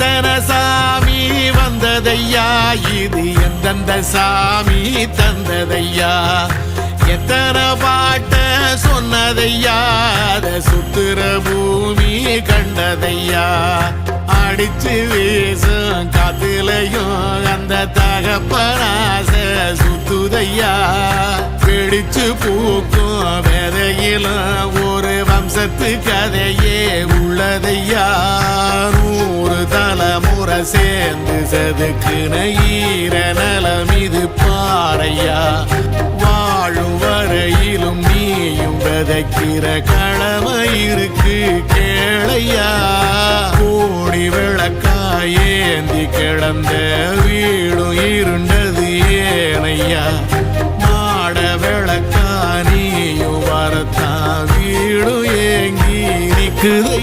எத்தனை சாமி வந்ததையா, இது எந்தெந்த சாமி தந்ததையா, எத்தனை பாட்ட சொன்னதையா, அத சுத்துற பூமி கண்டதையா, அடிச்சு வீசும் காத்துலையும் அந்த தகப்பனாச சுத்துதையா, பிடிச்சு பூக்கும் விதையிலும் ஒரு வம்சத்து கதையே உள்ளதையா, 100 தலைமுறை சேர்ந்து செதுக்குன ஈர நலம் இது பாறையா, வாழும் வரையிலும் நீயும் விதைக்கிற கடமை இருக்கு கேளையா, கோடி விளக்காயேந்தி கிடந்த வீடும் இருண்டது ஏனையா, மாட விளக்கா நீயும் வரத்தான் வீடும் ஏங்கி நிக்குது